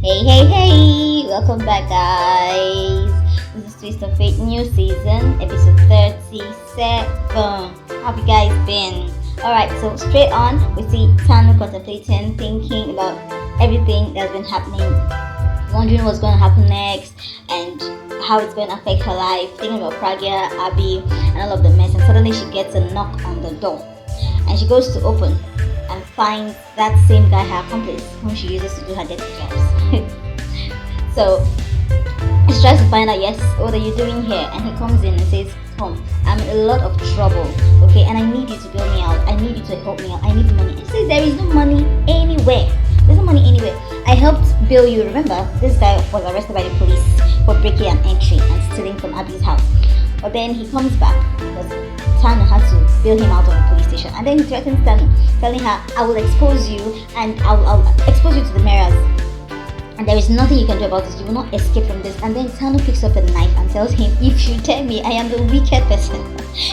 Hey, welcome back, guys. This is Twist of Fate new season, episode 37. How have you guys been? Alright, so straight on, we see Tanu contemplating, thinking about everything that's been happening, wondering what's going to happen next and how it's going to affect her life, thinking about Pragya, Abhi, and all of the mess. And suddenly she gets a knock on the door and she goes to open and finds that same guy, her accomplice, whom she uses to do her dirty jobs. So she tries to find out, yes, what are you doing here? And he comes in and says, come, I'm in a lot of trouble, okay, and I need you to bail me out. I need you to help me out. I need money. And she says, there is no money anywhere. There's no money anywhere. I helped bail you. Remember, this guy was arrested by the police for breaking an entry and stealing from Abhi's house. But then he comes back because Tanu has to bail him out of the police station. And then he threatens Tanu, telling her, I will expose you and I'll expose you to the mirrors. And there is nothing you can do about this. You will not escape from this. And then Tanu picks up a knife and tells him, if you tell me, I am the wicked person.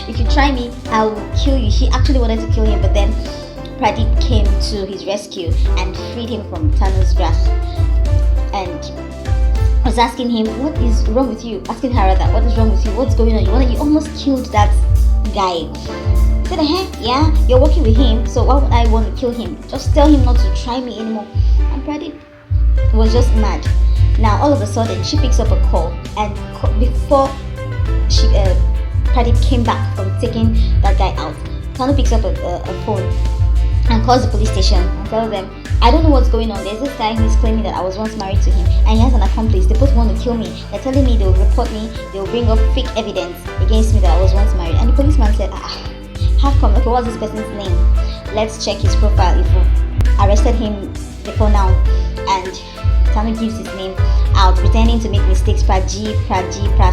If you try me, I will kill you. She actually wanted to kill him, but then Pradeep came to his rescue and freed him from Tanu's grasp. And was asking him, what is wrong with you? Asking her rather, what is wrong with you? What's going on? You almost killed that guy. He said, yeah, you're working with him, so why would I want to kill him? Just tell him not to try me anymore. And Pradeep was just mad. Now all of a sudden she picks up a call, and before Pradeep came back from taking that guy out, Tanu picks up a phone and calls the police station and tells them, I don't know what's going on. There's this guy who's claiming that I was once married to him and he has an accomplice. They both want to kill me. They're telling me they'll report me, they'll bring up fake evidence against me that I was once married. And the policeman said, how come? Okay, what's this person's name? Let's check his profile if we arrested him before now. And Tanu gives his name out, pretending to make mistakes, Pragya,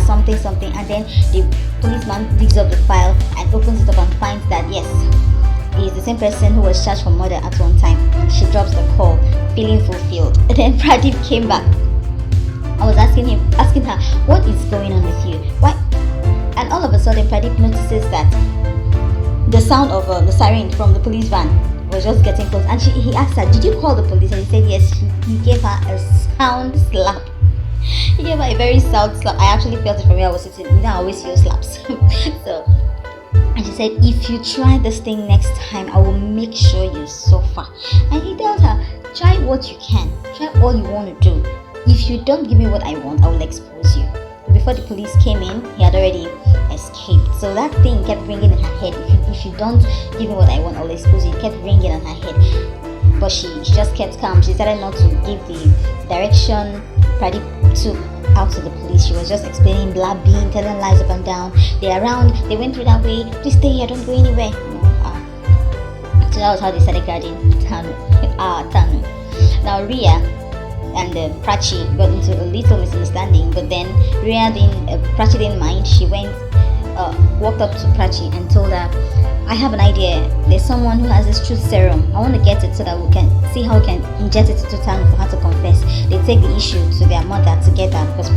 something, and then the policeman digs up the file and opens it up and finds that yes, he is the same person who was charged for murder at one time. She drops the call, feeling fulfilled. And then Pradeep came back. I was asking her, what is going on with you? Why? And all of a sudden Pradeep notices that the sound of the siren from the police van was just getting close. And he asked her, did you call the police? And he said yes. He gave her a sound slap. He gave her a very sound slap. I actually felt it from where I was sitting. I always feel slaps. So, and she said, if you try this thing next time, I will make sure you suffer. And he tells her, try what you can. Try all you want to do. If you don't give me what I want, I will expose you. Before the police came in, he had already escaped. So that thing kept ringing in her head. If you don't give me what I want, I will expose you. It kept ringing in her head. But she just kept calm. She decided not to give the direction Pradeep took out to the police. She was just explaining, blabbing, telling lies up and down. They're around, they went through that way, please stay here, don't go anywhere. So that was how they started guarding Tanu. Now Ria and Prachi got into a little misunderstanding, but then Prachi didn't mind. She walked up to Prachi and told her, I have an idea. There's someone who has this truth serum. I want to get it so that we can see how we can inject it into Tanu for her to confess. They take the issue to their mother together because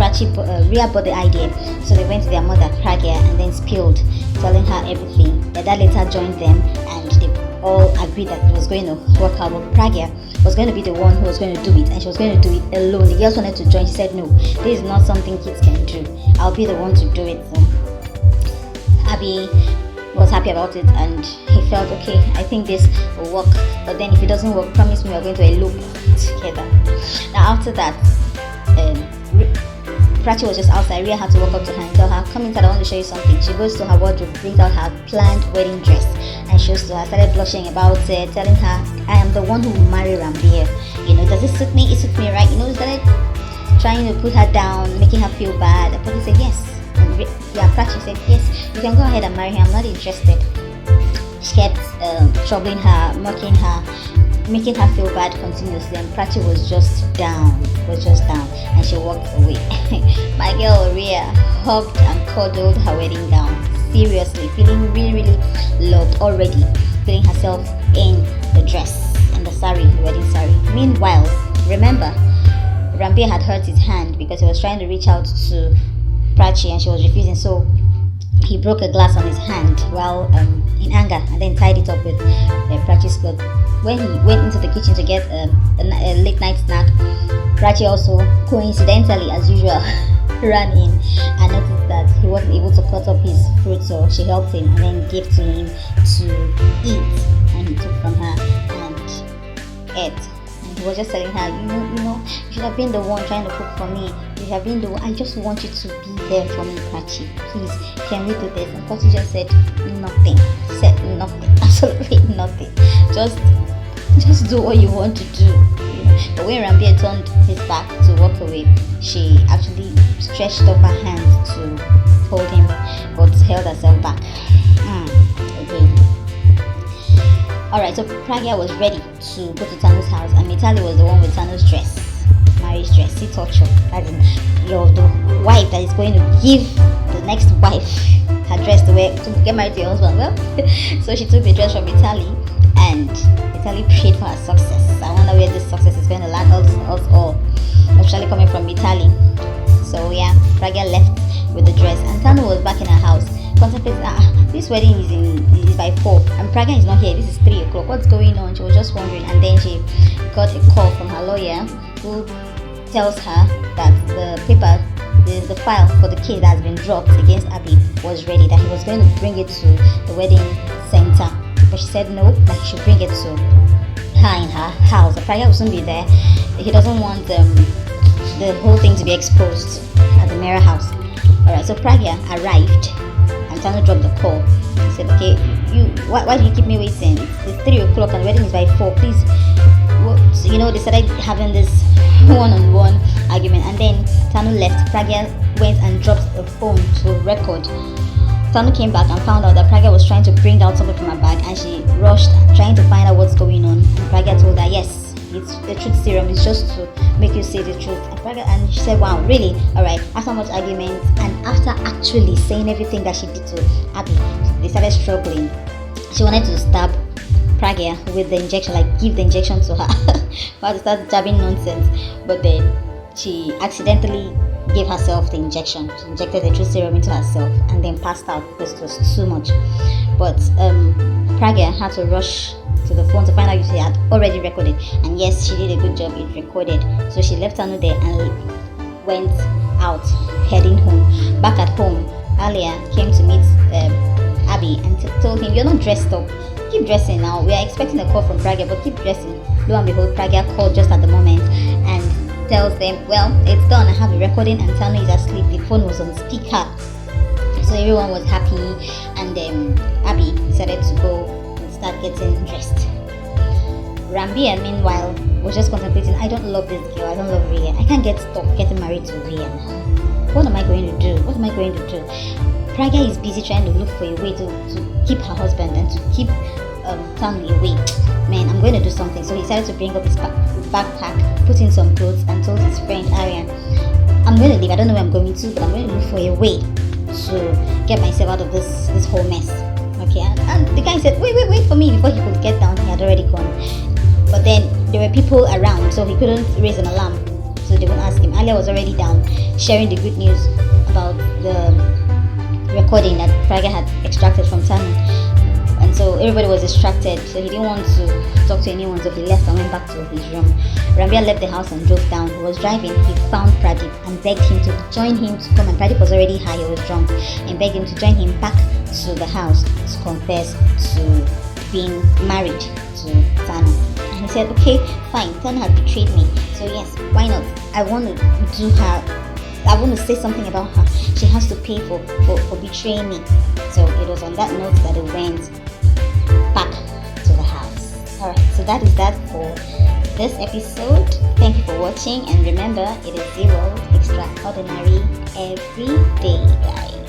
Ria bought the idea. So they went to their mother, Pragya, and then spilled, telling her everything. Their dad later joined them and they all agreed that it was going to work out. But Pragya was going to be the one who was going to do it, and she was going to do it alone. The girls wanted to join. She said, no, this is not something kids can do. I'll be the one to do it. So Abhi was happy about it and he felt, okay, I think this will work, but then if it doesn't work, promise me we're going to elope together. Now after that, Prachi was just outside. Ria had to walk up to her and tell her, come inside, I want to show you something. She goes to her wardrobe, brings out her planned wedding dress and shows to her, started blushing about it, telling her, I am the one who will marry Rambir. Does this suit me? It suits me, right? Started trying to put her down, making her feel bad. And Prachi said yes. Prachi said, yes, you can go ahead and marry him, I'm not interested. She kept troubling her, mocking her, making her feel bad continuously, and Prachi was just down, and she walked away. My girl Ria hugged and cuddled her wedding gown, seriously, feeling really, really loved already, feeling herself in the dress and the wedding sari. Meanwhile, remember, Rambir had hurt his hand because he was trying to reach out to Prachi and she was refusing, so he broke a glass on his hand while in anger and then tied it up with Prachi's cloth. When he went into the kitchen to get a late night snack, Prachi also, coincidentally as usual, ran in and noticed that he wasn't able to cut up his fruit, so she helped him and then gave to him to eat, and he took from her and ate. And he was just telling her, you should have been the one trying to cook for me. You have been the one. I just want you to be there for me, Prachi. Please, can we do this? And Prachi just said nothing. Said nothing. Absolutely nothing. Just do what you want to do. But when Rambia turned his back to walk away, she actually stretched up her hand to hold him, but held herself back. Okay. Alright, so Pragya was ready to go to Tanu's house, and Mitali was the one with Tanu's dress, marriage dress. See, torture. That is the wife that is going to give the next wife her dress to wear to get married to your husband. Well, so she took the dress from Mitali, and Mitali prayed for her success. I wonder where this success is going to land us all, especially coming from Mitali. So yeah, Pragya left with the dress, and Tanu was back in her house contemplating, this wedding is by 4 and Pragya is not here. This is 3 o'clock. What's going on? She was just wondering, and then she got a call from her lawyer who tells her that the file for the case that has been dropped against Abhi was ready, that he was going to bring it to the wedding center, but she said no, that he should bring it to her in her house. Pragya will soon be there. He doesn't want the whole thing to be exposed at the mirror house. Alright, so Pragya arrived and Tanu dropped the call. He said, okay, why do you keep me waiting? It's 3 o'clock and the wedding is by 4. Please. So, they started having this one-on-one argument, and then Tanu left. Pragya went and dropped the phone to record. Tanu came back and found out that Pragya was trying to bring out something from her bag, and she rushed trying to find out what's going on. And Pragya told her, yes, it's the truth serum. It's just to make you say the truth. And she said, wow, really? Alright. After much argument and after actually saying everything that she did to Abhi, they started struggling. She wanted to stab Pragya with the injection, like give the injection to her. But to start jabbing nonsense. But then she accidentally gave herself the injection. She injected the truth serum into herself and then passed out because it was too much. But Pragya had to rush to the phone to find out if she had already recorded, and yes, she did a good job. It recorded. So she left Tanu there and went out, heading home. Back at home, Alia came to meet Abhi and told him, you're not dressed up, keep dressing now. We are expecting a call from Pragya, but keep dressing. Lo and behold, Pragya called just at the moment and tells them, well, it's done, I have a recording and Tanu is asleep. The phone was on speaker, so everyone was happy. And Abhi decided to go start getting dressed. Rambia, meanwhile, was just contemplating, I don't love this girl, I don't love Rian. I can't get stuck getting married to Rian. What am I going to do? What am I going to do? Pragya is busy trying to look for a way to keep her husband and to keep Tanu away. Man, I'm going to do something. So he decided to bring up his backpack, put in some clothes, and told his friend Arian, I'm going to leave. I don't know where I'm going to, but I'm going to look for a way to get myself out of this whole mess. Okay, and the guy said, wait for me. Before he could get down, he had already gone. But then there were people around, so he couldn't raise an alarm, so they wouldn't ask him. Alia was already down sharing the good news about the recording that Pragya had extracted from Tanu, and so everybody was distracted, so he didn't want to talk to anyone, so he left and went back to his room. Rambia left the house and drove down. He was driving, he found Pradeep and begged him to join him to come, and Pradeep was already high, he was drunk, and begged him to join him back to the house to confess to being married to Tanu. And he said, okay, fine, Tanu had betrayed me, so yes, why not? I want to say something about her. She has to pay for betraying me. So it was on that note that it went back to the house. Alright, so that is that for this episode. Thank you for watching, and remember, it is zeeworld, extraordinary every day, guys.